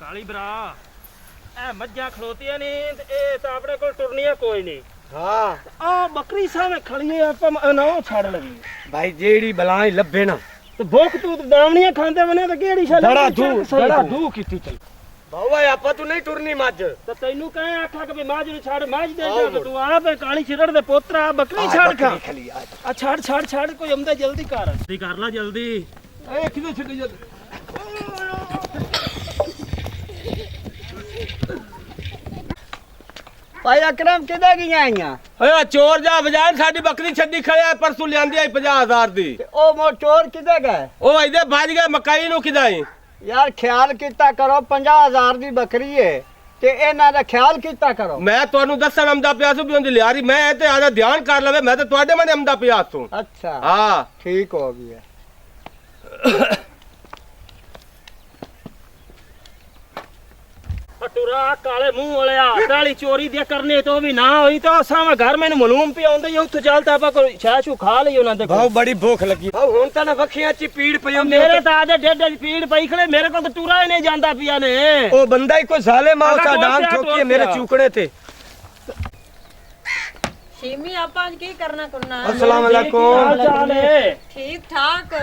ਕਾਲੀ ਭਰਾ ਇਹ ਮੱਝਾਂ ਖਲੋਤੀਆਂ ਨਹੀਂ ਤੇ ਇਹ ਤਾਂ ਆਪਣੇ ਕੋਲ ਟੁਰਨੀਆਂ ਕੋਈ ਨਹੀਂ। ਹਾਂ ਆ ਬੱਕਰੀ ਸਾਹਮਣੇ ਖੜੀ ਹੈ ਆਪਾਂ ਨਾ ਛੱਡ ਲਗੀ ਭਾਈ ਜਿਹੜੀ ਬਲਾਈ ਲੱਭੇ ਨਾ ਤੇ ਭੁੱਖ ਤੂੰ ਤੇ ਦਾਵਣੀਆਂ ਖਾਂਦੇ ਬਣੇ ਤੇ ਕਿਹੜੀ ਛੱਡ ਦੜਾ ਦੂ ਕੀਤੀ ਚੱਲ ਬਾਬਾ ਆਪਾਂ ਤੂੰ ਨਹੀਂ ਟੁਰਨੀ ਮੱਝ ਤੇ ਤੈਨੂੰ ਕਹੇ ਆਖਾ ਕਿ ਵੀ ਮੱਝ ਨੂੰ ਛੱਡ ਮੱਝ ਦੇ ਜਾ ਤੂੰ ਆਪ ਕਾਲੀ ਛਿਰੜ ਦੇ ਪੋਤਰਾ ਬੱਕਰੀ ਛੱਡ ਖਾ ਆ ਛੱਡ ਕੋਈ ਆਉਂਦਾ ਜਲਦੀ ਕਰ ਲੈ ਜਲਦੀ ਏ ਕਿਦੋਂ ਛੱਡੀ ਜਦ ਭਾਈ ਅਕਰਮ ਕਿੱਦਾਂ ਗਈਆਂ ਆਈਆਂ ਓਏ ਚੋਰ ਜਾ ਬਜਾਨ ਸਾਡੀ ਬੱਕਰੀ ਛੱਡੀ ਖੜਿਆ ਪਰਸੋਂ ਲਿਆਂਦੀ ਆਈ 50000 ਦੀ ਤੇ ਉਹ ਮੋ ਚੋਰ ਕਿੱਦਾਂ ਗਏ ਉਹ ਇਹਦੇ ਭੱਜ ਗਏ ਮਕਾਈ ਨੂੰ ਕਿਦਾਈ ਯਾਰ ਖਿਆਲ ਕੀਤਾ ਕਰੋ 50000 ਦੀ ਬੱਕਰੀ ਏ ਤੇ ਇਹਨਾਂ ਦਾ ਖਿਆਲ ਕੀਤਾ ਕਰੋ। ਮੈਂ ਤੁਹਾਨੂੰ ਦੱਸਣ ਆਮਦਾ ਪਿਆ ਸੀ ਵੀ ਉਹਦੀ ਲਿਆਰੀ ਮੈਂ ਤੇ ਆਦਾ ਧਿਆਨ ਕਰ ਲਵੇ ਮੈਂ ਤੇ ਤੁਹਾਡੇ ਮਨੇ ਆਮਦਾ ਪਿਆ ਸੂ ਅੱਛਾ ਹਾਂ ਠੀਕ ਹੋ ਗਿਆ। ਟੁਰਾ ਕਾਲੇ ਮੂੰਹ ਵਾਲਿਆ ਟਾਲੀ ਚੋਰੀ ਦੀ ਕਰਨੇ ਤੋਂ ਵੀ ਨਾ ਹੋਈ ਤਾਂ ਸਾਵੇਂ ਘਰ ਮੈਨੂੰ ਮਾਲੂਮ ਪਿਆ ਆਉਂਦਾ ਹੀ ਉੱਥੇ ਚੱਲਦਾ ਆਪਾਂ ਕੋਈ ਛਾਛੂ ਖਾ ਲਈ ਉਹਨਾਂ ਦੇ ਬਹੁਤ ਬੜੀ ਭੁੱਖ ਲੱਗੀ ਹੁਣ ਤਾਂ ਨਾ ਵੱਖੀਆਂ ਚ ਪੀੜ ਪਈ ਹੁੰਦੀ ਮੇਰੇ ਤਾਂ ਆਦੇ ਡੇਡੇ ਦੀ ਪੀੜ ਪਈ ਖੜੇ ਮੇਰੇ ਕੋਲ ਤਾਂ ਟੁਰਾ ਹੀ ਨਹੀਂ ਜਾਂਦਾ ਪਿਆ ਨੇ ਉਹ ਬੰਦਾ ਹੀ ਕੋਈ ਜ਼ਾਲੇ ਮਾਂ ਦਾ ਡਾਂਗ ਠੋਕੀ ਮੇਰੇ ਚੂਕੜੇ ਤੇ ਸ਼ੀਮੀ ਆਪਾਂ ਅੱਜ ਕੀ ਕਰਨਾ ਕਰਨਾ अस्सलाम वालेकुम ਠੀਕ ਠਾਕ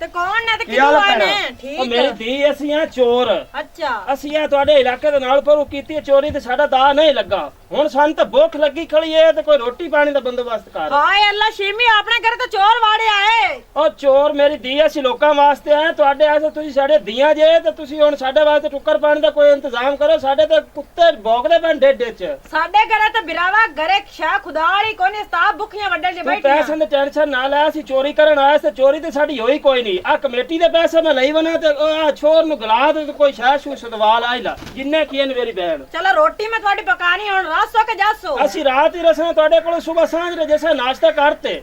ਤੇ ਕੌਣ ਨੇ ਤੇ ਕੀ ਹਾਲ ਕਿਉਂ ਆਏ ਹੈ ਨੇ ਉਹ ਠੀਕ ਮੇਰੀ ਧੀ ਅਸੀਂ ਆ ਚੋਰ ਅੱਛਾ ਅਸੀਂ ਆ ਤੁਹਾਡੇ ਇਲਾਕੇ ਦੇ ਨਾਲ ਪਰ ਕੀਤੀ ਹੈ ਚੋਰੀ ਤੇ ਸਾਡਾ ਦਾ ਨਹੀਂ ਲੱਗਾ ਹੁਣ ਸਾਨੂੰ ਤਾਂ ਭੁੱਖ ਲੱਗੀ ਖੜੀ ਏ ਤੇ ਕੋਈ ਰੋਟੀ ਪਾਣੀ ਦਾ ਬੰਦੋਬਸਤ ਕਰ ਹਾਏ ਅੱਲਾ ਸ਼ੀਮੀ ਆਪਣੇ ਘਰ ਤਾਂ ਚੋਰ ਵਾੜੇ ਆਏ ਉਹ ਚੋਰ ਮੇਰੀ ਧੀ ਅਸੀਂ ਲੋਕਾਂ ਵਾਸਤੇ ਆਏ ਤੁਹਾਡੇ ਆਸੇ ਤੁਸੀਂ ਸਾਡੇ ਧੀਆਂ ਜੇ ਤੇ ਤੁਸੀਂ ਹੁਣ ਸਾਡੇ ਵਾਸਤੇ ਟੁੱਕਰ ਪਾਣੀ ਦਾ ਕੋਈ ਇੰਤਜ਼ਾਮ ਕਰੋ ਸਾਡੇ ਤੇ ਕੁੱਤੇ ਭੌਂਕਦੇ ਪੈਣ ਡੇਡੇ ਚ ਸਾਡੇ ਘਰੇ ਤਾਂ ਬਿਰਾਵਾ ਘਰੇ ਸ਼ਾ ਖੁਦਾੜੀ ਕੋਨੇ ਸਤਾਬ ਭੁੱਖੀਆਂ ਵੱਡੇ ਜੇ ਤੂੰ ਬੈਠੀਆਂ ਪੈਸੇ ਦੀ ਟੈਨਸ਼ਨ ਨਾ ਲੈ ਅਸੀਂ ਚੋਰੀ ਕਰਨ ਆਏ ਤੇ ਚੋਰੀ ਤੇ ਸਾਡੀ ਹੋਈ ਕੋਈ ਨਹੀਂ ਆ ਕਮੇਟੀ ਦੇ ਪੈਸੇ ਮੈਂ ਲਈ ਬਣਾ ਤੇ ਆ ਛੋਰ ਨੂੰ ਗਲਾ ਦੇ ਤੇ ਕੋਈ ਸ਼ਾਸ਼ੂ ਸਦਵਾਲ ਆਈ ਲਾ ਜਿੰਨੇ ਕੀ ਨੇ ਮੇਰੀ ਭੈਣ ਚਲੋ ਰੋਟੀ ਮੈਂ ਤੁਹਾਡੀ ਪਕਾਣੀ ਹੁਣ ਰਾਸੋ ਕੇ ਜਾਸੋ ਅਸੀਂ ਰਾਤ ਹੀ ਰਸਣਾ ਤੁਹਾਡੇ ਕੋਲ ਸਵੇਰ ਸਾਂਝ ਰੇ ਜੈਸਾ ਨਾਸ਼ਤਾ ਕਰਤੇ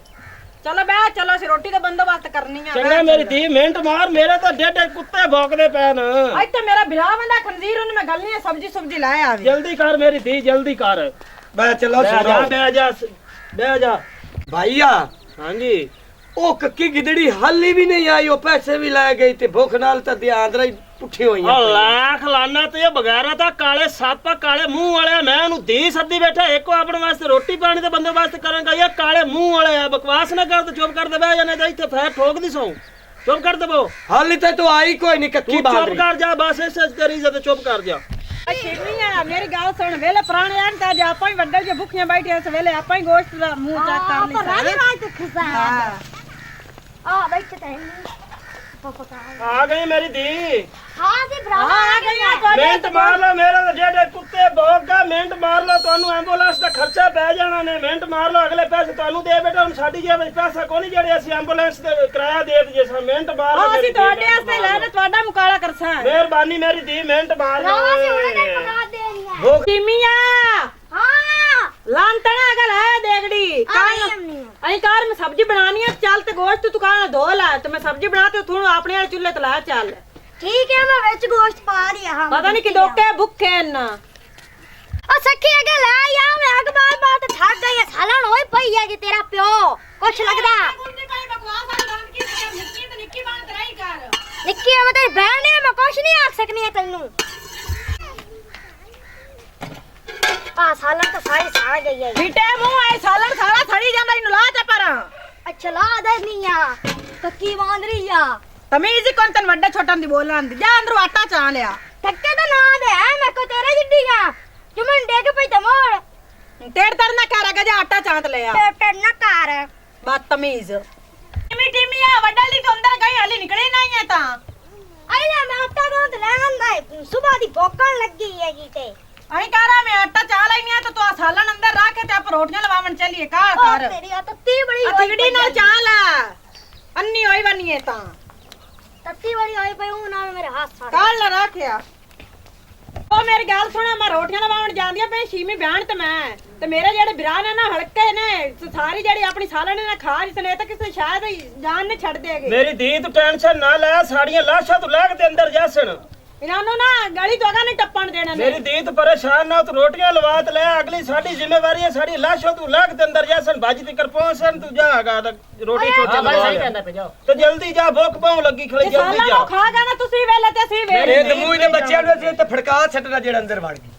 ਚਲੋ ਬੈ ਚਲੋ ਅਸੀਂ ਰੋਟੀ ਦਾ ਬੰਦੋਬਸਤ ਕਰਨੀ ਆ ਚੰਗਾ ਮੇਰੀ ਧੀ ਮਿੰਟ ਮਾਰ ਮੇਰੇ ਤਾਂ ਡੇਡੇ ਕੁੱਤੇ ਭੌਂਕਦੇ ਪੈਣ ਅੱਜ ਤਾਂ ਮੇਰਾ ਬਿਰਾਵਾ ਦਾ ਖੰਜ਼ੀਰ ਉਹਨੂੰ ਮੈਂ ਗਲਨੀ ਆ ਸਬਜੀ ਲੈ ਆਵੇ ਜਲਦੀ ਕਰ ਮੇਰੀ ਧੀ ਜਲਦੀ ਕਰ ਮੈਂ ਚਲਾ ਬਹਿ ਜਾ ਭਾਈਆ ਹਾਂਜੀ ਉਹ ਕੱਕੀ ਗਿਦੜੀ ਹਾਲੀ ਵੀ ਨਹੀਂ ਆਈ ਉਹ ਪੈਸੇ ਵੀ ਲੈ ਗਈ ਤੇ ਭੁੱਖ ਨਾਲ ਤਾਂ ਧਿਆਨ ਰਹੀ ਪੁੱਠੀ ਹੋਈਆਂ ਉਹ ਲੱਖ ਲਾਨਾ ਤੇ ਬਗੈਰਾ ਤਾਂ ਕਾਲੇ ਸੱਪ ਕਾਲੇ ਮੂੰਹ ਵਾਲਿਆ ਮੈਂ ਉਹਨੂੰ ਧੀ ਸੱਦੀ ਬੈਠਾ ਇੱਕੋ ਆਪਣੇ ਵਾਸਤੇ ਰੋਟੀ ਪਾਣੀ ਦਾ ਬੰਦੋਬਸਤ ਕਰਾਂਗਾ ਇਹ ਕਾਲੇ ਮੂੰਹ ਵਾਲੇ ਆ ਬਕਵਾਸ ਨਾ ਕਰ ਤੇ ਚੁੱਪ ਕਰ ਦੇ ਬਹਿ ਜਾਣੇ ਤਾਂ ਇੱਥੇ ਫੇਰ ਠੋਕਦੀ ਸੌ ਚੁੱਪ ਕਰ ਦੇਵੋ ਹਾਲੀ ਤਾਂ ਤੂੰ ਆਈ ਕੋਈ ਨਹੀਂ ਕੱਕੀ ਤੂੰ ਬਾਹਰ ਚੁੱਪ ਕਰ ਜਾ ਬਸ ਐਸੇ ਕਰੀ ਜਾ ਤੇ ਚੁੱਪ ਕਰ ਜਾ ਸ਼ਿਵਨੀਆ ਮੇਰੀ ਗੱਲ ਸੁਣ ਵੇਲੇ ਪੁਰਾਣੇ ਆਂ ਤਾਂ ਆਪਾਂ ਹੀ ਵੱਡੇ ਜੇ ਭੁੱਖੀਆਂ ਬੈਠੇ ਇਸ ਵੇਲੇ ਆਪਾਂ ਹੀ ਗੋਸ਼ਤ ਦਾ ਮੂੰਹ ਚੱਕ ਕਰ ਲਈ ਰਾਜੇ ਰਾਜ ਤੇ ਖਸਾ ਹਾਂ ਆ ਬੈਠ ਤੇ ਆ ਗਈ ਮੇਰੀ ਧੀ ਹਾਂ ਜੀ ਭਰਾ ਆ ਗਈਆਂ ਤੁਹਾਡੇ ਮਿੰਟ ਮਾਰ ਲਓ ਮੇਰੇ ਤਾਂ ਜਿਹੜੇ ਕੁੱਤੇ ਭੌਂਕਾ ਮਿੰਟ ਮਾਰ ਲਓ ਤੁਹਾਨੂੰ ਐਂਬੂਲੈਂਸ ਦਾ ਖਰਚਾ ਪੈ ਜਾਣਾ ਨੇ ਮਿੰਟ ਮਾਰ ਲਓ ਅਗਲੇ ਪੈਸੇ ਤੁਹਾਨੂੰ ਦੇ ਬੇਟਾ ਹੁਣ ਸਾਡੀ ਜੇਬ ਵਿੱਚ ਪੈਸਾ ਕੋਈ ਨਹੀਂ ਜਿਹੜੇ ਅਸੀਂ ਐਂਬੂਲੈਂਸ ਤੇ ਕਿਰਾਇਆ ਦੇ ਦਈਏ ਸਾ ਮਿੰਟ ਮਾਰ ਲਓ ਅਸੀਂ ਤੁਹਾਡੇ ਵਾਸਤੇ ਲੈ ਤੇ ਤੁਹਾਡਾ ਮੁਕਾਲਾ ਕਰਸਾਂ ਮਿਹਰਬਾਨੀ ਮੇਰੀ ਧੀ ਮਿੰਟ ਮਾਰ ਲਓ ਰਾਵਾ ਸੀ ਉਹਨੇ ਨਹੀਂ ਪਕਾ ਦੇ ਰਹੀਆਂ ਟਿਮੀਆਂ ਹਾਂ ਲਾਂਤਣਾ ਅਗਲ ਹੈ ਦੇਖੜੀ ਅਈ ਕਾਰ ਮੈਂ ਸਬਜ਼ੀ ਬਣਾਣੀ ਹੈ ਚੱਲ ਤੇ ਗੋਸ਼ਤ ਤੂੰ ਕਾਣਾ ਧੋ ਲੈ ਤੇ ਮੈਂ ਸਬਜ਼ੀ ਬਣਾ ਤੇ ਤੂੰ ਆਪਣੇ ਵਾਲੇ ਚੁੱਲ੍ਹੇ ਤੇ ਲਾ ਚੱਲ ਠੀਕ ਹੈ ਮੈਂ ਵਿੱਚ ਗੋਸ਼ਤ ਪਾ ਦਿਆ ਹਾਂ ਪਤਾ ਨਹੀਂ ਕਿ ਦੋਕੇ ਭੁੱਖੇ ਨਾ ਉਹ ਸੱਖੀ ਅਗੇ ਲੈ ਆ ਮੈਂ ਅਖਬਾਰ ਬਾਤ ਥੱਕ ਗਈ ਹੈ ਸਾਲਣ ਹੋਈ ਪਈ ਹੈ ਕਿ ਤੇਰਾ ਪਿਓ ਕੁਛ ਲੱਗਦਾ ਨਿੱਕੀ ਮੈਂ ਤੇਰੀ ਭੈਣ ਨੇ ਮੈਂ ਕੁਛ ਨਹੀਂ ਆਖ ਸਕਨੀ ਹੈ ਤੈਨੂੰ ਆ ਸਾਲਣ ਤਾਂ ਸਾਰੀ ਸਾੜ ਗਈ ਹੈ ਫਿੱਟੇ ਮੂੰਹ ਐ ਸਾਲਣ ਸਾਰਾ ਥੜੀ ਜਾਂਦਾ ਇਹਨੂੰ ਲਾ ਤੇ ਪਰ ਅੱਛਾ ਲਾ ਦੇ ਨਹੀਂ ਆ ਕੱਕੀ ਬਾਂਦਰੀ ਆ ਤਮੀਜ਼ ਕੋਨ ਤਨ ਵੱਡੇ ਛੋਟਾਂ ਦੀ ਬੋਲਾਂ ਦੀ ਜਾ ਅੰਦਰ ਆਟਾ ਚਾ ਲਿਆ ਟੱਕੇ ਦਾ ਨਾਂ ਦੇ ਮੈਂ ਕੋ ਤੇਰੇ ਜਿੱਡੀ ਆ ਜੁਮਨ ਡੇਗ ਪਈ ਤੇ ਮੋੜ ਟੇੜ ਤਰ ਨਾ ਕਰ ਅਗਾ ਜਾ ਆਟਾ ਚਾਂਤ ਲਿਆ ਟੇੜ ਨਾ ਕਰ ਬਦਤਮੀਜ਼ ਟਿਮੀ ਟਿਮੀਆ ਵੱਡਾ ਲਈ ਤੋਂ ਅੰਦਰ ਗਈ ਹਾਲੀ ਨਿਕਲੇ ਨਹੀਂ ਹੈ ਤਾਂ ਆਇਲਾ ਮੈਂ ਆਟਾ ਗੋਂਦ ਲੈ ਆਂਦਾ ਸੁਬਾ ਦੀ ਭੋਕਣ ਲੱਗੀ ਹੈਗੀ ਤੇ ਅਹੀਂ ਕਾਰਾ ਮੈਂ ਆਟਾ ਚਾ ਲੈਣੀ ਆ ਤੇ ਤੂੰ ਆ ਸਾਲਣ ਅੰਦਰ ਰੱਖ ਤੇ ਆਪ ਰੋਟੀਆਂ ਲਵਾਵਣ ਚੱਲੀਏ ਕਾ ਕਰ ਤੇਰੀ ਆ ਤੱਤੀ ਬੜੀ ਅਤੀੜੀ ਨਾਲ ਚਾ ਲੈ ਅੰਨੀ ਹੋਈ ਬਣੀਏ ਤਾਂ ਤੱਤੀ ਬੜੀ ਹੋਈ ਪਈ ਉਹ ਨਾਲ ਮੇਰੇ ਹੱਥ ਸਾੜ ਕੱਲ ਰੱਖਿਆ ਉਹ ਮੇਰੀ ਗੱਲ ਸੁਣਾ ਮੈਂ ਰੋਟੀਆਂ ਲਵਾਉਣ ਜਾਂਦੀਆਂ ਪਈ ਛੀਵੀਂ ਬਿਆਨ ਤੇ ਮੈਂ ਤੇ ਮੇਰੇ ਜਿਹੜੇ ਬਿਰਾ ਨੇ ਨਾ ਹਲਕੇ ਨੇ ਸਾਰੀ ਜਿਹੜੀ ਆਪਣੀ ਸਾਲਣ ਨੇ ਖਾ ਜਿਸਨੇ ਤਾਂ ਕਿਸੇ ਸ਼ਾਇਦ ਜਾਨ ਨੇ ਛੱਡ ਦੇਗੇ ਮੇਰੀ ਧੀ ਤੂੰ ਟੈਨਸ਼ਨ ਨਾ ਲੈ ਸਾਡੀਆਂ ਲਾਸ਼ਾਂ ਤੂੰ ਲੈ ਕੇ ਤੇ ਅੰਦਰ ਜਾਸਣ ਇਹਨਾਂ ਨੂੰ ਨਾ ਗਲੀ ਤੋਂ ਨਹੀਂ ਟੱਪਣ ਦੇਣਾ ਨੇ ਮੇਰੀ ਦੀਤ ਪਰੇਸ਼ਾਨ ਨਾ ਤੂੰ ਰੋਟੀਆਂ ਲਵਾ ਤੇ ਲੈ ਅਗਲੀ ਸਾਡੀ ਜ਼ਿੰਮੇਵਾਰੀ ਹੈ ਸਾਡੀ ਲਾਸ਼ੋ ਤੂੰ ਲੱਗ ਦੇ ਅੰਦਰ ਜਾਸਨ ਬਾਜੀ ਤੇ ਕਰ ਪਹੁੰਚਣ ਤੂੰ ਜਾਗਾ ਰੋਟੀ ਛੋਟੀ ਲਵਾ ਸਹੀ ਕਹਿੰਦਾ ਪੇ ਜਾਓ ਤੇ ਜਲਦੀ ਜਾ ਭੁੱਖ ਪਾਉ ਲੱਗੀ ਖੜੀ ਜਲਦੀ ਸਾਲਾਂ ਜਾ ਨੂੰ ਖਾ ਜਾਣਾ ਤੁਸੀਂ ਵੇਲੇ ਤੇ ਅਸੀਂ ਵੇਲੇ ਇਹ ਦਮੂਈ ਦੇ ਬੱਚਿਆਂ ਨੂੰ ਅਸੀਂ ਤੇ ਫੜਕਾ ਛੱਡਣਾ ਜਿਹੜਾ ਅੰਦਰ ਵੜ ਗਈ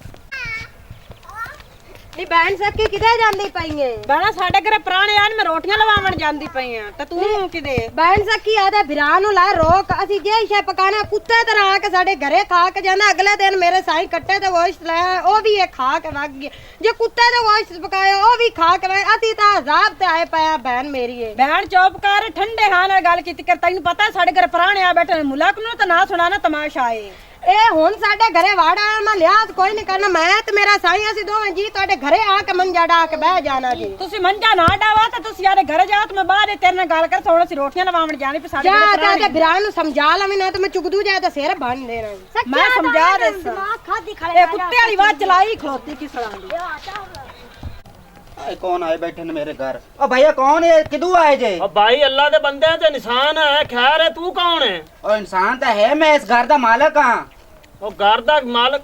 ਨੀ ਬੈਣ ਸੱਕੀ ਕਿਤੇ ਜਾਂਦੀ ਪਈ ਏ ਬਾਣਾ ਸਾਡੇ ਘਰੇ ਪ੍ਰਾਣੇ ਆਣ ਮੈਂ ਰੋਟੀਆਂ ਲਵਾਉਣ ਜਾਂਦੀ ਪਈ ਆ ਤੇ ਤੂੰ ਕਿਦੇ ਬੈਣ ਸੱਕੀ ਆਦੇ ਵਿਰਾਹ ਨੂੰ ਲੈ ਰੋਕ ਅਸੀਂ ਜੇ ਸ਼ੈ ਪਕਾਣਾ ਕੁੱਤੇ ਤਰ੍ਹਾਂ ਆ ਕੇ ਸਾਡੇ ਘਰੇ ਖਾ ਕੇ ਜਾਂਦਾ ਅਗਲੇ ਦਿਨ ਮੇਰੇ ਸਾਈਂ ਕੱਟੇ ਤੇ ਗੋਸ਼ਤ ਲੈ ਉਹ ਵੀ ਇਹ ਖਾ ਕੇ ਵਗ ਗਿਆ ਜੇ ਕੁੱਤੇ ਦੇ ਗੋਸ਼ਤ ਪਕਾਇਆ ਉਹ ਵੀ ਖਾ ਕੇ ਅਸੀਂ ਤਾਂ ਅਜ਼ਾਬ ਤੇ ਆਏ ਪਿਆ ਬੈਣ ਮੇਰੀ ਏ ਬਹਿਣ ਚੁੱਪ ਕਰ ਠੰਡੇ ਹਾਂ ਨਾਲ ਗੱਲ ਕੀਤੀ ਕਰ ਤੈਨੂੰ ਪਤਾ ਸਾਡੇ ਘਰੇ ਪ੍ਰਾਣੇ ਆ ਬੈਠੇ ਮੁਲਕ ਨੂੰ ਤਾਂ ਨਾ ਸੁਣਾਣਾ ਤਮਾਸ਼ਾ ਏ ਇਹ ਹੁਣ ਸਾਡੇ ਘਰੇ ਵਾੜਾ ਮੈਂ ਲਿਆਤ ਕੋਈ ਨਹੀਂ ਕਰਨਾ ਮੈਂ ਤੇ ਮੇਰਾ ਸਾਈਂ ਅਸੀਂ ਦੋਵੇਂ ਜੀ ਤੁਹਾਡੇ ਘਰੇ ਆ ਕੇ ਮੰਜਾ ਡਾ ਕੇ ਬਹਿ ਜਾਣਾ ਜੀ ਤੁਸੀਂ ਮੰਜਾ ਨਾ ਡਾਵਾ ਤੇ ਤੁਸੀਂ ਯਾਰੇ ਘਰੇ ਜਾਓ ਤੇ ਮੈਂ ਬਾਹਰ ਤੇਰੇ ਨਾਲ ਗੱਲ ਕਰ ਥੋੜਾ ਸੀ ਰੋਟੀਆਂ ਲਵਾਉਣ ਜਾਣੀ ਪੇ ਸਾਡੇ ਜਾ ਘਰੇ ਜਾ ਪ੍ਰਾਣੇ ਤੇ ਵਿਰਾਹ ਨੂੰ ਸਮਝਾ ਲਵੇਂ ਨਾ ਤੇ ਮੈਂ ਚੁਗਦੂ ਜਾ ਤੇ ਸਿਰ ਬੰਨ ਦੇਣਾ ਮੈਂ ਸਮਝਾ ਦੇ ਖਾਦੀ ਇਹ ਕੁੱਤੇ ਵਾਲੀ ਆਵਾਜ਼ ਚਲਾਈ ਖਲੋਤੀ ਕਿਸ ਤਰ੍ਹਾਂ ਦੀ कौन आए बैठे ने मेरे घर? ओ भैया कौन है? किदू आए जे? ਓ ਭਾਈ ਅੱਲਾ ਦੇ ਬੰਦੇ ਤੇ ਨਿਸ਼ਾਨ ਹੈ ਖੈਰ ਹੈ ਤੂੰ ਕੌਣ ਹੈ ओ इंसान तो है, मैं इस घर दा मालिक हां। ਉਹ ਘਰ ਦਾ ਮਾਲਕ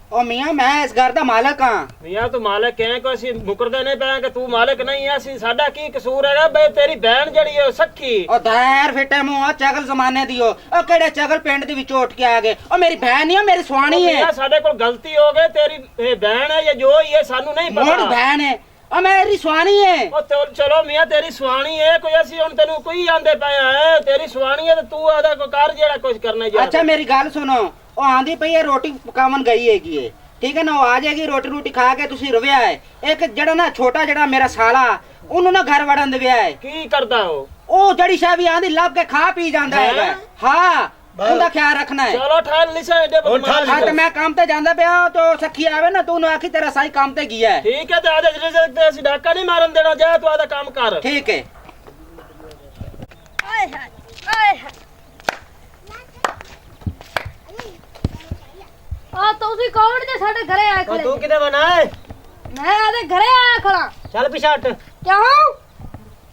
ओ मियां मैं इस घर दा मालिक हां। ਮੀਆਂ ਤੂੰ ਮਾਲਕ ਹੈ ਕੋਈ ਅਸੀਂ ਮੁਕਰਦੇ ਨਹੀਂ ਪਏ ਕਿ ਤੂੰ ਮਾਲਕ ਨਹੀਂ ਹੈ ਅਸੀਂ ਸਾਡਾ ਕੀ ਕਸੂਰ ਹੈਗਾ ਬਈ ਤੇਰੀ ਭੈਣ ਜਿਹੜੀ ਹੈ ਉਹ ਸੱਖੀ ओ दायर फिटे मुंह चगल जमाने दियो। ओ केड़े चगल पिंड दी विच उठ के आ गए। ओ मेरी बहन नहीं है, मेरी स्वाणी है। ਮੀਆਂ ਸਾਡੇ ਕੋਲ ਗਲਤੀ ਹੋ ਗਈ ਤੇਰੀ ਇਹ ਭੈਣ ਹੈ ਜਾਂ ਜੋ ਹੀ ਹੈ ਸਾਨੂੰ ਨਹੀਂ मोड़ ਪਤਾ बहन है। ओ मेरी स्वाणी है। ਉਹ ਚਲੋ ਮੀਆਂ ਤੇਰੀ ਸੁਆਣੀ ਹੈ ਕੋਈ ਅਸੀਂ ਹੁਣ ਤੈਨੂੰ ਕੋਈ ਆਂਦੇ ਪਏ ਹੈ ਤੇਰੀ ਸੁਆਣੀ ਹੈ ਤੇ ਤੂੰ ਆਦਾ ਕੋਈ ਕਰ ਜਿਹੜਾ ਕੁਝ ਕਰਨਾ ਜਾ अच्छा मेरी गल सुनो। ओ आंदी पई है रोटी पकावन गई हैगी है। ठीक है ना, वो आ जाएगी रोटी रोटी खा के तुसी रुविया है। एक जड़ा ना छोटा जड़ा मेरा साला ਉਹਨੂੰ ਨਾ ਘਰ ਵੜਨ ਦਿਆ ਹੈ। ਕੀ ਕਰਦਾ ਉਹ ਜਿਹੜੀ ਸ਼ਾਹ ਵੀ ਆਂਦੀ ਲੱਭ ਕੇ ਖਾ ਪੀ ਜਾਂਦਾ ਹੈਗਾ। ਹਾਂ ਉਹਦਾ ਖਿਆਲ ਰੱਖਣਾ ਹੈ। ਚਲੋ ਠਾਲ ਲਿਸਾ ਏਡੇ ਬਦਮਾਸ਼ ਹਾਂ ਤੇ ਮੈਂ ਕੰਮ ਤੇ ਜਾਂਦਾ ਪਿਆ ਤੋ ਸਖੀ ਆਵੇ ਨਾ ਤੂੰ ਆਖੀ ਤੇਰਾ ਸਾਈ ਕੰਮ ਤੇ ਗਿਆ ਹੈ। ਠੀਕ ਹੈ ਤੇ ਆਜਾ ਜਿਹੜੇ ਤੇ ਅਸੀਂ ਡਾਕਾ ਨਹੀਂ ਮਾਰਨ ਦੇਣਾ ਜਾ ਤੂੰ ਆਦਾ ਕੰਮ ਕਰ ਠੀਕ ਹੈ। ਆਏ ਹਾਏ ਆਏ ਹਾਏ ਆ ਤੁਸੀਂ ਕੌਣ ਜੇ ਸਾਡੇ ਘਰੇ ਆਏ ਖੜੇ ਤੂੰ ਕਿਤੇ ਬਣਾਏ ਮੈਂ ਆਦੇ ਘਰੇ ਆਇਆ ਖੜਾ ਚੱਲ ਪਿਛਾਟ ਕਿਉਂ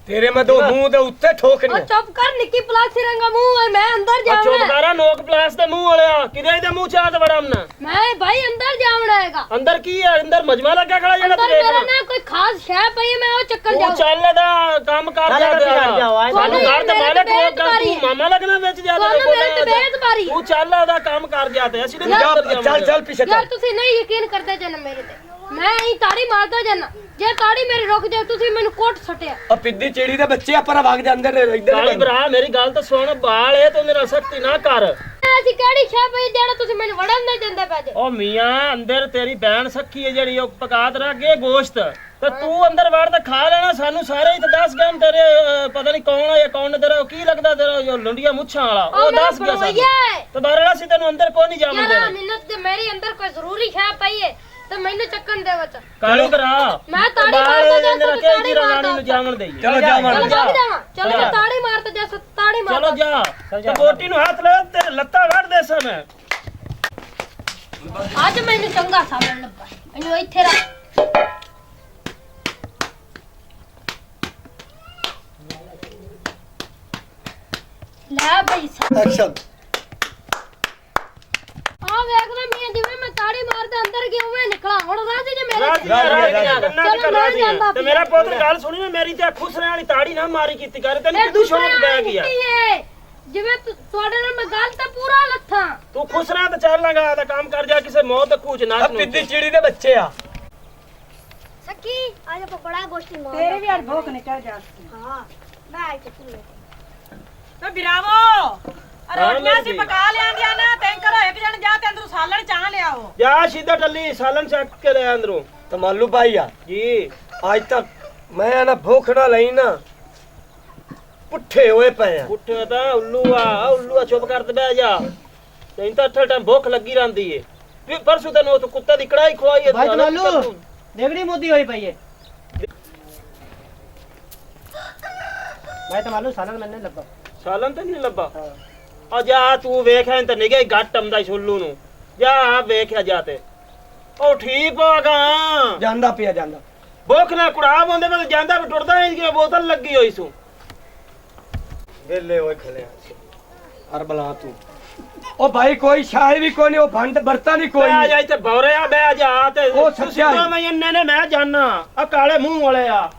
ਤੇਰੇ ਮੈਂ ਦੋ ਮੂੰਹ ਦੇ ਉੱਤੇ ਠੋਕਣੀ ਉਹ ਚੁੱਪ ਕਰ ਨਿੱਕੀ ਪਲਾਸੀ ਰੰਗਾ ਮੂੰਹ ਹੈ ਮੈਂ ਅੰਦਰ ਚੁੱਪ ਜਾਵਣਾ ਕਰਾ ਨੋਕ ਪਲਾਸ ਦੇ ਮੂੰਹ ਵਾਲਿਆ ਕਿਦੇ ਦੇ ਮੂੰਹ ਚਾਹ ਤੇ ਵੜਾਮਨਾ ਮੈਂ ਭਾਈ ਅੰਦਰ ਜਾਵਣਾ ਹੈਗਾ ਅੰਦਰ ਕੀ ਹੈ ਅੰਦਰ ਮਜਮਾ ਲੱਗਾ ਖੜਾ ਜਿਹੜਾ ਅੰਦਰ ਤੂੰ ਮੇਰਾ ਦੇਖਣਾ ਨਾ ਕੋਈ ਖਾਸ ਸ਼ੈ ਪਈ ਹੈ, ਮੈਂ ਉਹ ਚੱਕਰ ਤੂੰ ਜਾਉਂ ਚੱਲ ਦਾ ਕੰਮ ਕਰ ਜਾ ਸਾਨੂੰ ਘਰ ਦਾ ਮਾਲਕ ਲੋਕ ਤੂੰ ਮਾਮਾ ਲੱਗਣਾ ਵਿੱਚ ਜਾ ਤੁਹਾਨੂੰ ਮੇਰੇ ਤੇ ਬੇਇੱਜ਼ਤੀ ਤੂੰ ਚੱਲ ਉਹਦਾ ਕੰਮ ਕਰ ਜਾ ਤੇ ਅਸੀਂ ਨਹੀਂ ਅੰਦਰ ਚੱਲ ਜਾਵਾਂਗੇ ਚੱਲ ਪਿੱਛੇ ਯਾਰ ਚੱਲ ਤੁਸੀਂ ਨਹੀਂ ਯਕੀਨ ਕਰਦੇ ਜਨ ਮੇਰੇ ਤੇ ਮੈਂ ਹੀ ਤਾੜੀ ਮਾਰਦਾ ਜਨ ਜੇ ਤਾੜੀ ਮੇਰੀ ਰੁਕ ਜਾਏ ਤੁਸੀਂ ਮੈਨੂੰ ਕੋਟ ਸਟਿਆ ਆ ਪਿੱਦੀ ਚਿੜੀ ਦੇ ਬੱਚੇ ਆਪਣਾ ਵਗ ਜਾਂਦੇ ਨੇ ਇੱਧਰ ਕਾਲੀ ਭਰਾ ਮੇਰੀ ਗੱਲ ਤਾਂ ਸੁਣ ਬਾਲ ਇਹ ਤੂੰ ਮੇਰਾ ਸਖਤੀ ਨਾ ਕਰ ਅਸੀਂ ਕਿਹੜੀ ਸ਼ੈ ਪਈ ਜਿਹੜਾ ਤੁਸੀਂ ਮੈਨੂੰ ਵੜਨ ਨਹੀਂ ਦਿੰਦੇ ਪਏ ਜੇ ਉਹ ਮੀਆਂ ਅੰਦਰ ਤੇਰੀ ਭੈਣ ਸੱਖੀ ਹੈ ਜਿਹੜੀ ਉਹ ਪਕਾਤ ਰੱਖ ਗਏ ਗੋਸ਼ਤ ਤੇ ਤੂੰ ਅੰਦਰ ਵੜ ਤੇ ਖਾ ਲੈਣਾ ਸਾਨੂੰ ਸਾਰੇ ਹੀ ਤੇ ਦੱਸ ਗਏ ਤੇਰੇ ਪਤਾ ਨਹੀਂ ਕੌਣ ਹੈ ਜਾਂ ਕੌਣ ਨੇ ਤੇਰਾ ਕੀ ਲੱਗਦਾ ਤੇਰਾ ਜੋ ਲੁੰਡੀਆਂ ਮੁੱਛਾਂ ਵਾਲਾ ਉਹ ਦੱਸ ਗਿਆ ਸਾਨੂੰ ਤੇ ਬਾਰੇ ਅਸੀਂ ਤੈਨੂੰ ਅੰਦਰ ਕੋਈ ਨਹੀਂ ਜਾਣ ਯਾਰ ਦੇਣਾ ਮਿੰਨਤ ਤੇ ਮੇਰੀ ਅੰਦਰ ਕੋਈ ਜ਼ਰੂਰੀ ਸ਼ੈ ਪਈ ਹੈ ਤੇ ਮੈਨੂੰ ਚੱਕਣ ਦੇ ਵਿੱਚ ਕਾਲੀ ਭਰਾ ਮੈਂ ਤਾੜੀ ਮਾਰਦਾ ਜਾਂ ਤੈਨੂੰ ਤਾੜੀ ਕਿਹੜੀ ਰਾਣੀ ਮਾਰਦਾ ਨੂੰ ਜਾਵਣ ਦੇਈ ਚਲੋ ਜਾਵਣ ਚਲੋ ਜਾ। ਵਗ ਜਾਵਾਂ ਚਲੋ ਜਾ। ਮੈਂ ਤਾੜੀ ਮਾਰਦਾ ਜਾਂ ਤਾੜੀ ਮਾਰਦਾ ਚਲੋ ਜਾ ਤੇ ਬੋਟੀ ਨੂੰ ਹੱਥ ਲਾ ਤੇ ਲੱਤਾਂ ਵੜ ਦੇ ਸਾਂ ਮੈਂ ਅੱਜ ਮੈਨੂੰ ਚੰਗਾ ਸਾਬਣ ਲੱਭਾ ਇਹਨੂੰ ਇੱਥੇ ਰੱਖ ਲੈ ਬਈ ਐਕਸ਼ਨ ਆ ਵੇਖ ਲੈ ਮੀਆਂ ਜਿਵੇਂ ਮੈਂ ਤਾੜੀ ਮਾਰਦਾ ਅੰਦਰ ਗਿਆ ਉਵੇਂ ਨਿਕਲਾ ਹੁਣ ਰਾਜੀ ਜੇ ਮੇਰੇ ਤੇ ਮੇਰਾ ਪੁੱਤ ਗੱਲ ਸੁਣੀ ਨਾ ਮੇਰੀ ਤੇ ਖੁਸਰੇ ਵਾਲੀ ਤਾੜੀ ਨਾ ਮਾਰੀ ਕੀਤੀ ਕਰ ਤੈਨੂੰ ਕਿਦੋਂ ਸ਼ੌਂਕ ਪੈ ਗਿਆ ਜਿਵੇਂ ਤੁਹਾਡੇ ਨਾਲ ਮੈਂ ਗੱਲ ਤਾਂ ਪੂਰਾ ਲੱਥਾਂ ਤੂੰ ਖੁਸਰਾ ਤੇ ਚੱਲ ਲਾਂਗਾ ਤਾਂ ਕੰਮ ਕਰ ਜਾ ਕਿਸੇ ਮੌਤ ਦਾ ਕੂਚ ਆ ਨਾਚ ਨੂੰ ਪਿੱਦੀ ਚਿੜੀ ਦੇ ਬੱਚੇ ਆ ਸੱਕੀ ਅੱਜ ਆਪਾਂ ਬੜਾ ਗੋਸ਼ਟੀ ਮਾਰ ਤੇਰੇ ਵੀ ਅੱਜ ਭੁੱਖ ਨਿਕਲ ਜਾ ਹਾਂ ਮੈਂ ਆਈ ਚੱਕੀ ਤੇ ਬਿਰਾਵੋ ਰੋਟੀਆਂ ਸੀ ਪਕਾ ਲਿਆਂਦੀਆਂ ਨਾ ਤੈਂ ਕਰੋ ਇੱਕ ਜਣ ਜਾ ਤੇ ਅੰਦਰੋਂ ਸਾਲਣ ਚਾਹ ਲਿਆਓ ਜਾ ਸਿੱਧਾ ਟੱਲੀ ਸਾਲਨ ਚੱਕ ਕੇ ਲੈ ਅੰਦਰੋਂ ਤਮਾਲੂ ਭਾਈ ਆ ਜੀ ਅੱਜ ਤੱਕ ਮੈਂ ਨਾ ਭੁੱਖ ਨਾ ਲਈ ਨਾ ਪੁੱਠੇ ਹੋਏ ਪਏ ਆ ਉੱਠੇ ਤਾਂ ਉੱਲੂ ਆ ਚੁੱਪ ਕਰ ਤੇ ਬਹਿ ਜਾ ਤੈਨੂੰ ਤਾਂ ਅੱਠਾ ਟਾਈਮ ਭੁੱਖ ਲੱਗੀ ਰਹਿੰਦੀ ਏ ਵੀ ਪਰਸੋਂ ਤੈਨੂੰ ਉਹ ਕੁੱਤੇ ਦੀ ਕੜਾਈ ਖਵਾਈ ਏ ਭਾਈ ਤਮਾਲੂ ਦੇਖਣੀ ਮੁੱਦੀ ਹੋਈ ਪਈ ਏ ਭਾਈ ਤਮਾਲੂ ਸਾਲਨ ਮੈਨੇ ਲੱਭਾ ਸਾਲਨ ਤੇ ਨਹੀਂ ਲੱਭਾ ਆ ਜਾ ਤੂੰ ਵੇਖਿਆ ਤਾਂ ਨਿਗੇ ਘੱਟ ਆਉਂਦਾ ਈ ਉੱਲੂ ਨੂੰ ਜਾ ਵੇਖਿਆ ਜਾ ਤੇ ਉਹ ਠੀਕ ਹੋਗਾ ਜਾਂਦਾ ਪਿਆ ਜਾਂਦਾ ਭੁੱਖ ਨਾ ਕੁੜਾਵ ਹੁੰਦੇ ਮੈਂ ਜਾਂਦਾ ਵੀ ਟੁੱਟਦਾ ਨਹੀਂ ਕਿ ਬੋਤਲ ਲੱਗੀ ਹੋਈ ਸੂ ਵੇਲੇ ਹੋਏ ਖਲੇ ਅਰ ਬਲਾ ਤੂੰ ਉਹ ਭਾਈ ਕੋਈ ਸ਼ਾਹੀ ਵੀ ਕੋਈ ਨਹੀਂ, ਉਹ ਭੰਡ ਬਰਤਾ ਨਹੀਂ ਕੋਈ ਆ ਜਾ ਇੱਥੇ ਬੌਰਿਆ ਬਹਿ ਜਾ ਤੇ ਉਹ ਤੁਸੀਂ ਸੱਚਾ ਹੀ। ਦੋਵੇਂ ਇੰਨੇ ਨੇ ਮੈਂ ਜਾਣਾ ਆ ਕਾਲੇ ਮੂੰਹ ਵਾਲੇ ਆ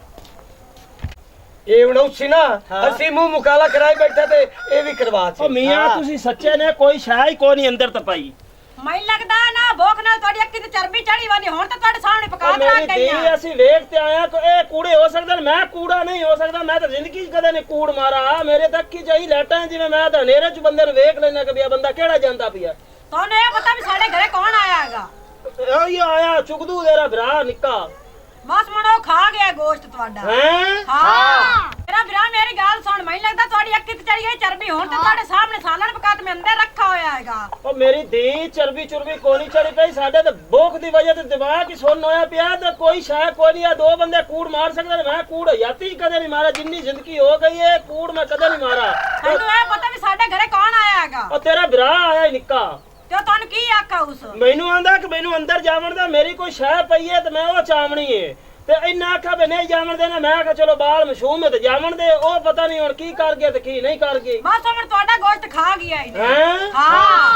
ਇਹ ਬਣਾਉ ਸੀ ਨਾ ਹਾਂ। ਅਸੀਂ ਮੂੰਹ ਮੁਕਾਲਾ ਕਰਾਈ ਬੈਠਾ ਤੇ ਇਹ ਵੀ ਕਰਵਾ ਉਹ ਸੀ ਮੀਆਂ ਤੁਸੀਂ ਸੱਚੇ ਨੇ ਕੋਈ ਸ਼ਾਹ ਹੀ ਕੋਈ ਨਹੀਂ ਅੰਦਰ ਤਪਾਈ ਮੈਨੂੰ ਲੱਗਦਾ ਨਾ ਭੁੱਖ ਨਾਲ ਤੁਹਾਡੀ ਅੱਖੀ ਤੇ ਚਰਬੀ ਚੜੀ ਵਾਨੀ ਹੁਣ ਤਾਂ ਤੁਹਾਡੇ ਸਾਹਮਣੇ ਪਕਾ ਉਹ ਕੇ ਰੱਖ ਮੇਰੀ ਗਈਆਂ ਧੀ ਅਸੀਂ ਵੇਖ ਤੇ ਆਇਆ ਕਿ ਇਹ ਕੂੜੇ ਹੋ ਸਕਦੇ ਨੇ ਮੈਂ ਕੂੜਾ ਨਹੀਂ ਹੋ ਸਕਦਾ ਮੈਂ ਤਾਂ ਜ਼ਿੰਦਗੀ 'ਚ ਕਦੇ ਨਹੀਂ ਕੂੜ ਮਾਰਾ ਮੇਰੇ ਤੱਕ ਕੀ ਚਾਹੀ ਲੈਟਾਂ ਜਿਵੇਂ ਮੈਂ ਤਾਂ ਹਨੇਰੇ 'ਚ ਬੰਦੇ ਨੂੰ ਵੇਖ ਲੈਣਾ ਕਿ ਵੀ ਇਹ ਬੰਦਾ ਕਿਹੜਾ ਜਾਂਦਾ ਪਿਆ ਤੁਹਾਨੂੰ ਇਹ ਪਤਾ ਵੀ ਸਾਡੇ ਘਰੇ ਕੌਣ ਆਇਆ ਹੈਗਾ ਉਹੀ ਆਇਆ ਚੁਗਦੂ ਤੇਰਾ ਭਰਾ ਨਿੱਕਾ ਬਸ ਮਣੋ ਖਾ ਗਿਆ ਗੋਸ਼ਤ ਤੁਹਾਡਾ ਹੈਂ ਹਾਂ ਮੇਰਾ ਵੀਰਾ ਮੇਰੀ ਗੱਲ ਸੁਣ ਮੈਨੂੰ ਲੱਗਦਾ ਤੁਹਾਡੀ ਅੱਖੀ ਤੇ ਚੜੀ ਗਈ ਚਰਬੀ ਹੁਣ ਤਾਂ ਤੁਹਾਡੇ ਸਾਹਮਣੇ ਸਾਲਣ ਪਕਾ ਕੇ ਮੈਂ ਅੰਦਰ ਰੱਖਾ ਹੋਇਆ ਹੈਗਾ ਉਹ ਮੇਰੀ ਧੀ ਚਰਬੀ ਚੁਰਬੀ ਕੋਈ ਨਹੀਂ ਚੜੀ ਪਈ ਸਾਡੇ ਤੇ ਭੁੱਖ ਦੀ ਵਜ੍ਹਾ ਤੇ ਦਿਮਾਗ ਹੀ ਸੁੰਨ ਹੋਇਆ ਪਿਆ ਤੇ ਕੋਈ ਸ਼ਾਇ ਕੋਈ ਨਹੀਂ ਆ ਦੋ ਬੰਦੇ ਕੂੜ ਮਾਰ ਸਕਦੇ ਨੇ ਮੈਂ ਕੂੜ ਹਯਾਤੀ ਕਦੇ ਨਹੀਂ ਮਾਰਾ ਜਿੰਨੀ ਜ਼ਿੰਦਗੀ ਹੋ ਗਈ ਏ ਕੂੜ ਮੈਂ ਕਦੇ ਨਹੀਂ ਮਾਰਾ ਤੁਹਾਨੂੰ ਇਹ ਪਤਾ ਵੀ ਸਾਡੇ ਘਰੇ ਕੌਣ ਆਇਆ ਹੈਗਾ ਉਹ ਤੇਰਾ ਭਰਾ ਆਇਆ ਈ ਨਿੱਕਾ ਤੇ ਉਹ ਤੁਹਾਨੂੰ ਕੀ ਆਖਾ ਉਸ ਮੈਨੂੰ ਆਂਦਾ ਕਿ ਮੈਨੂੰ ਅੰਦਰ ਜਾਵਣ ਦਾ ਮੇਰੀ ਕੋਈ ਸ਼ਾਇ ਪਈ ਏ ਤੇ ਮੈਂ ਉਹ ਚਾਵਣੀ ਏ ਤੇ ਇੰਨਾ ਆਖਾ ਵੀ ਨਹੀਂ ਜਾਵਣ ਦੇਣਾ ਮੈਂ ਆਖਾ ਚਲੋ ਬਾਲ ਮਸ਼ੂਮ ਹੈ ਤੇ ਜਾਵਣ ਦੇ ਉਹ ਪਤਾ ਨਹੀਂ ਹੁਣ ਕੀ ਕਰ ਗਿਆ ਤੇ ਕੀ ਨਹੀਂ ਕਰ ਗਈ ਬਸ ਹੁਣ ਤੁਹਾਡਾ ਗੋਸ਼ਤ ਖਾ ਗਿਆ ਇਹਨੇ ਹੈਂ ਹਾਂ